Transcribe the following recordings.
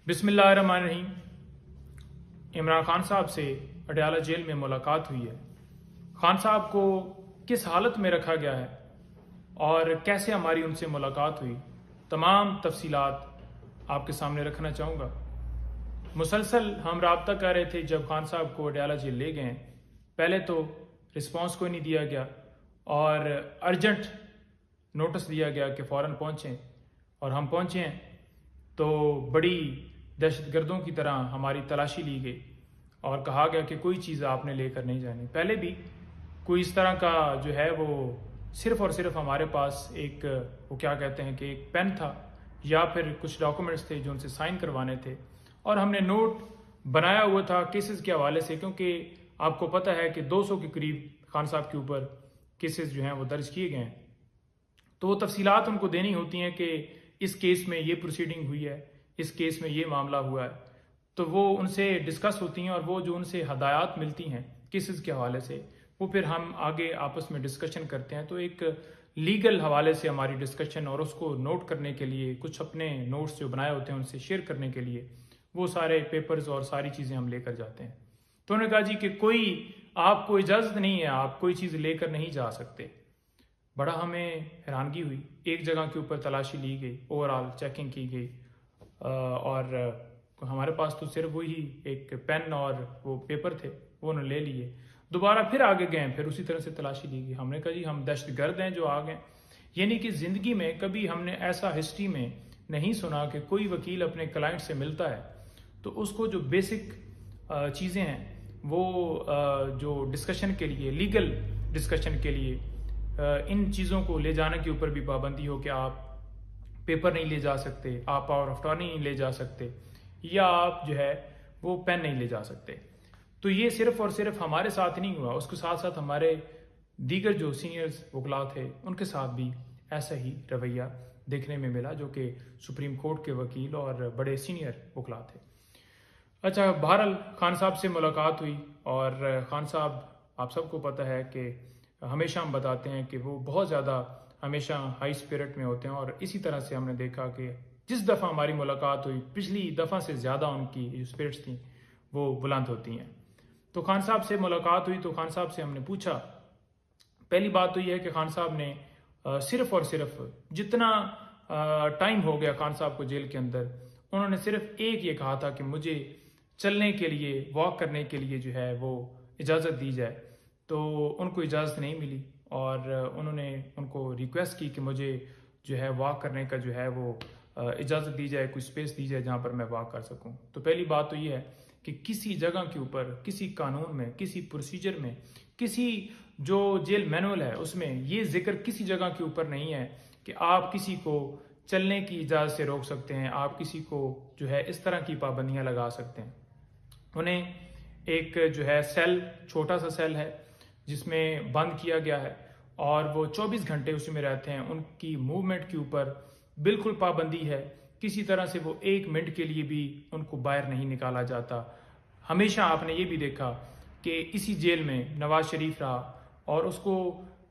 बिस्मिल्लाहिर्रहमानिर्रहीम। इमरान खान साहब से अडयाला जेल में मुलाकात हुई है। खान साहब को किस हालत में रखा गया है और कैसे हमारी उनसे मुलाकात हुई, तमाम तफसीलात आपके सामने रखना चाहूँगा। मुसलसल हम राब्ता कर रहे थे जब खान साहब को अडयाला जेल ले गए। पहले तो रिस्पांस कोई नहीं दिया गया और अर्जेंट नोटिस दिया गया कि फ़ौरन पहुँचें, और हम पहुँचे हैं तो बड़ी दहशतगर्दों की तरह हमारी तलाशी ली गई और कहा गया कि कोई चीज़ आपने लेकर नहीं जानी। पहले भी कोई इस तरह का जो है वो सिर्फ़ और सिर्फ हमारे पास एक वो क्या कहते हैं कि एक पेन था या फिर कुछ डॉक्यूमेंट्स थे जो उनसे साइन करवाने थे, और हमने नोट बनाया हुआ था केसेस के हवाले से, क्योंकि आपको पता है कि 200 के करीब खान साहब के ऊपर केसेस जो हैं वो दर्ज किए गए हैं। तो वो तफसीलात उनको देनी होती हैं कि इस केस में ये प्रोसीडिंग हुई है, इस केस में ये मामला हुआ है, तो वो उनसे डिस्कस होती हैं और वो जो उनसे हदायत मिलती हैं केसेस के हवाले से वो फिर हम आगे आपस में डिस्कशन करते हैं। तो एक लीगल हवाले से हमारी डिस्कशन और उसको नोट करने के लिए कुछ अपने नोट्स जो बनाए होते हैं उनसे शेयर करने के लिए वो सारे पेपर्स और सारी चीज़ें हम लेकर जाते हैं। तो उन्होंने कहा जी कि कोई आपको इजाज़त नहीं है, आप कोई चीज़ लेकर नहीं जा सकते। बड़ा हमें हैरानगी हुई। एक जगह के ऊपर तलाशी ली गई, ओवरऑल चेकिंग की गई और हमारे पास तो सिर्फ वही एक पेन और वो पेपर थे, वो उन्होंने ले लिए। दोबारा फिर आगे गए, फिर उसी तरह से तलाशी ली गई। हमने कहा जी हम दहशतगर्द हैं जो आ गए। यानी कि ज़िंदगी में कभी हमने ऐसा हिस्ट्री में नहीं सुना कि कोई वकील अपने क्लाइंट से मिलता है तो उसको जो बेसिक चीज़ें हैं वो जो डिस्कशन के लिए, लीगल डिस्कशन के लिए इन चीज़ों को ले जाने के ऊपर भी पाबंदी हो कि आप पेपर नहीं ले जा सकते, आप पावर ऑफ अटॉर्नी नहीं ले जा सकते, या आप जो है वो पेन नहीं ले जा सकते। तो ये सिर्फ और सिर्फ हमारे साथ नहीं हुआ, उसके साथ साथ हमारे दीगर जो सीनियर्स वकला थे उनके साथ भी ऐसा ही रवैया देखने में मिला, जो कि सुप्रीम कोर्ट के वकील और बड़े सीनियर वकला थे। अच्छा, बहरहाल खान साहब से मुलाकात हुई और खान साहब, आप सबको पता है कि हमेशा हम बताते हैं कि वो बहुत ज़्यादा हमेशा हाई स्पिरिट में होते हैं, और इसी तरह से हमने देखा कि जिस दफ़ा हमारी मुलाकात हुई पिछली दफ़ा से ज़्यादा उनकी जो स्पिरिट्स थी वो बुलंद होती हैं। तो खान साहब से मुलाकात हुई तो खान साहब से हमने पूछा, पहली बात तो ये है कि खान साहब ने सिर्फ़ और सिर्फ जितना टाइम हो गया खान साहब को जेल के अंदर, उन्होंने सिर्फ एक ये कहा था कि मुझे चलने के लिए, वॉक करने के लिए जो है वो इजाज़त दी जाए। तो उनको इजाज़त नहीं मिली और उन्होंने उनको रिक्वेस्ट की कि मुझे जो है वॉक करने का जो है वो इजाज़त दी जाए, कुछ स्पेस दी जाए जहाँ पर मैं वॉक कर सकूँ। तो पहली बात तो ये है कि किसी जगह के ऊपर, किसी कानून में, किसी प्रोसीजर में, किसी जो जेल मैनुअल है उसमें ये जिक्र किसी जगह के ऊपर नहीं है कि आप किसी को चलने की इजाज़त से रोक सकते हैं, आप किसी को जो है इस तरह की पाबंदियाँ लगा सकते हैं। उन्हें एक जो है सेल, छोटा सा सेल है जिसमें बंद किया गया है और वो 24 घंटे उसी में रहते हैं। उनकी मूवमेंट के ऊपर बिल्कुल पाबंदी है, किसी तरह से वो 1 मिनट के लिए भी उनको बाहर नहीं निकाला जाता। हमेशा आपने ये भी देखा कि इसी जेल में नवाज शरीफ रहा और उसको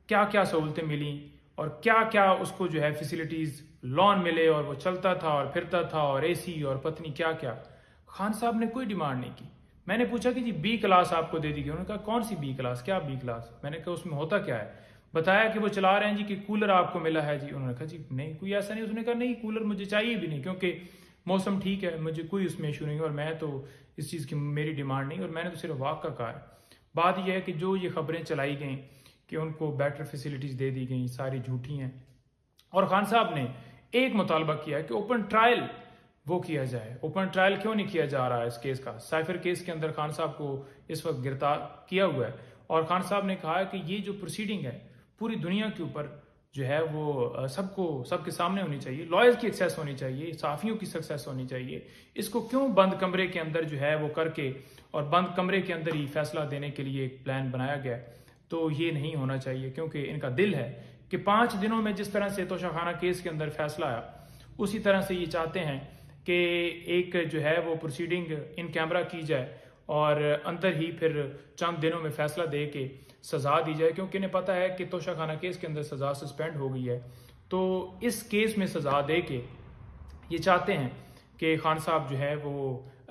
क्या क्या सहूलतें मिली और क्या क्या उसको जो है फैसिलिटीज़, लॉन मिले, और वो चलता था और फिरता था और एसी और पत्नी क्या क्या। खान साहब ने कोई डिमांड नहीं की। मैंने पूछा कि जी बी क्लास आपको दे दी गई? उन्होंने कहा कौन सी बी क्लास, क्या बी क्लास? मैंने कहा उसमें होता क्या है? बताया कि वो चला रहे हैं जी कि कूलर आपको मिला है जी। उन्होंने कहा जी नहीं, कोई ऐसा नहीं। उसने कहा नहीं, कूलर मुझे चाहिए भी नहीं क्योंकि मौसम ठीक है, मुझे कोई उसमें इशू नहीं और मैं तो इस चीज़ की मेरी डिमांड नहीं, और मैंने तो सिर्फ वॉक का कहा है। बात यह है कि जो ये खबरें चलाई गई कि उनको बेटर फैसिलिटीज़ दे दी गई, सारी झूठी हैं। और खान साहब ने एक मुतालबा किया है कि ओपन ट्रायल वो किया जाए। ओपन ट्रायल क्यों नहीं किया जा रहा है इस केस का? साइफर केस के अंदर खान साहब को इस वक्त गिरफ्तार किया हुआ है और खान साहब ने कहा है कि ये जो प्रोसीडिंग है पूरी दुनिया के ऊपर जो है वो सबको, सबके सामने होनी चाहिए, लॉयर्स की एक्सेस होनी चाहिए, साफियों की सक्सेस होनी चाहिए। इसको क्यों बंद कमरे के अंदर जो है वो करके और बंद कमरे के अंदर ही फैसला देने के लिए एक प्लान बनाया गया है? तो ये नहीं होना चाहिए, क्योंकि इनका दिल है कि 5 दिनों में जिस तरह से तोशाखाना केस के अंदर फैसला आया उसी तरह से ये चाहते हैं कि एक जो है वो प्रोसीडिंग इन कैमरा की जाए और अंदर ही फिर चंद दिनों में फैसला दे के सज़ा दी जाए, क्योंकि इन्हें पता है कि तोशाखाना केस के अंदर सज़ा सस्पेंड हो गई है। तो इस केस में सज़ा दे के ये चाहते हैं कि खान साहब जो है वो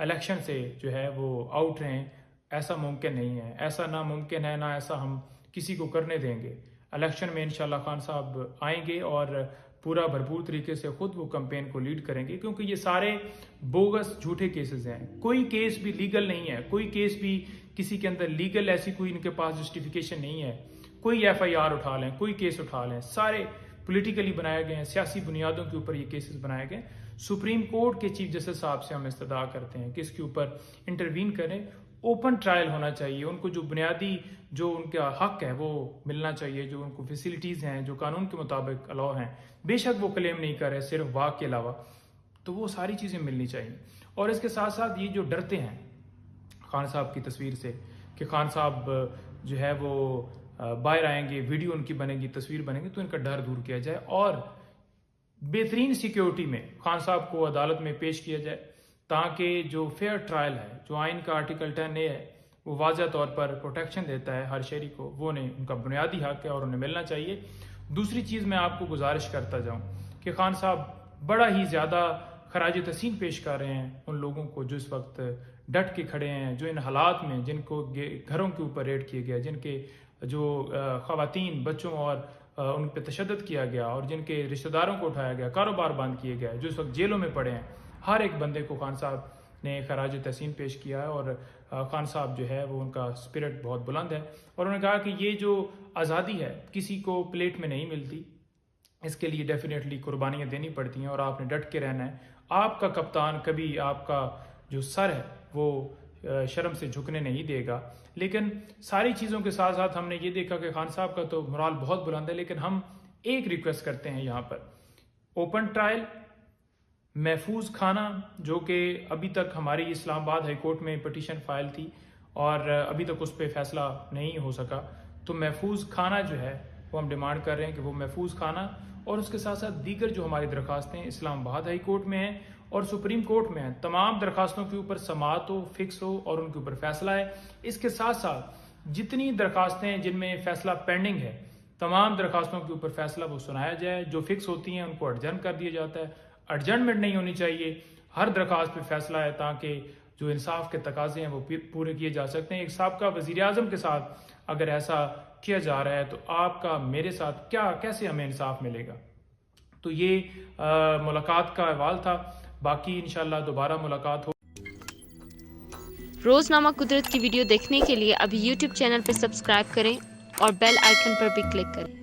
इलेक्शन से जो है वो आउट रहें, ऐसा मुमकिन नहीं है, ऐसा नामुमकिन है, ना ऐसा हम किसी को करने देंगे। इलेक्शन में इंशाल्लाह खान साहब आएंगे और पूरा भरपूर तरीके से खुद वो कैंपेन को लीड करेंगे, क्योंकि ये सारे बोगस झूठे केसेस हैं। कोई केस भी लीगल नहीं है, कोई केस भी किसी के अंदर लीगल ऐसी कोई इनके पास जस्टिफिकेशन नहीं है। कोई FIR उठा लें, कोई केस उठा लें, सारे पॉलिटिकली बनाए गए हैं, सियासी बुनियादों के ऊपर ये केसेस बनाए गए। सुप्रीम कोर्ट के चीफ जस्टिस साहब से हम इस्तदा करते हैं कि इसके ऊपर इंटरवीन करें, ओपन ट्रायल होना चाहिए, उनको जो बुनियादी जो उनका हक है वो मिलना चाहिए, जो उनको फैसिलिटीज़ हैं जो कानून के मुताबिक अलाउ हैं, बेशक वो क्लेम नहीं कर रहे सिर्फ वाक के अलावा, तो वो सारी चीज़ें मिलनी चाहिए। और इसके साथ साथ ये जो डरते हैं खान साहब की तस्वीर से कि खान साहब जो है वो बाहर आएंगे, वीडियो उनकी बनेगी, तस्वीर बनेगी, तो इनका डर दूर किया जाए और बेहतरीन सिक्योरिटी में खान साहब को अदालत में पेश किया जाए, ताकि जो फेयर ट्रायल है, जो आइन का आर्टिकल 10A है, वो वाज़ह तौर पर प्रोटेक्शन देता है हर शहरी को, वो नहीं, उनका बुनियादी हक है और उन्हें मिलना चाहिए। दूसरी चीज़ मैं आपको गुजारिश करता जाऊँ कि खान साहब बड़ा ही ज़्यादा खराज तहसीन पेश कर रहे हैं उन लोगों को जो इस वक्त डट के खड़े हैं, जो इन हालात में जिनको घरों के ऊपर रेड किए गए, जिनके जो ख़वातीन, बच्चों और उन पर तशद्दुद किया गया और जिनके रिश्तेदारों को उठाया गया, कारोबार बंद किए गए, जो इस वक्त जेलों में पड़े हैं, हर एक बंदे को खान साहब ने खराज तहसीन पेश किया है। और खान साहब जो है वो उनका स्पिरिट बहुत बुलंद है और उन्होंने कहा कि ये जो आज़ादी है किसी को प्लेट में नहीं मिलती, इसके लिए डेफिनेटली कुर्बानियाँ देनी पड़ती हैं और आपने डट के रहना है। आपका कप्तान कभी आपका जो सर है वो शर्म से झुकने नहीं देगा। लेकिन सारी चीज़ों के साथ साथ हमने ये देखा कि खान साहब का तो मोराल बहुत बुलंद है, लेकिन हम एक रिक्वेस्ट करते हैं यहाँ पर, ओपन ट्रायल, महफूज खाना, जो कि अभी तक हमारी इस्लामाबाद हाई कोर्ट में पिटीशन फाइल थी और अभी तक उस पर फैसला नहीं हो सका, तो महफूज खाना जो है वो हम डिमांड कर रहे हैं कि वो महफूज खाना, और उसके साथ साथ दीगर जो हमारी दरखास्तें इस्लामाबाद हाई कोर्ट में हैं और सुप्रीम कोर्ट में हैं, तमाम दरखास्तों के ऊपर समाअत हो, फिक्स हो और उनके ऊपर फैसला है। इसके साथ साथ जितनी दरखास्तें जिनमें फैसला पेंडिंग है, तमाम दरखास्तों के ऊपर फैसला वो सुनाया जाए, जो फिक्स होती हैं उनको एडजर्न कर दिया जाता है, एडजर्नमेंट नहीं होनी चाहिए, हर दरखास्त पे फैसला है, ताकि जो इंसाफ के तकाजे हैं वो पूरे किए जा सकते हैं। एक साबका वज़ीर आज़म के साथ अगर ऐसा किया जा रहा है तो आपका मेरे साथ कैसे हमें इंसाफ मिलेगा। तो ये मुलाकात का अहवाल था, बाकी इंशाल्लाह दोबारा मुलाकात हो। रोजनामा कुदरत की वीडियो देखने के लिए अभी YouTube चैनल पर सब्सक्राइब करें और बेल आइकन पर भी क्लिक करें।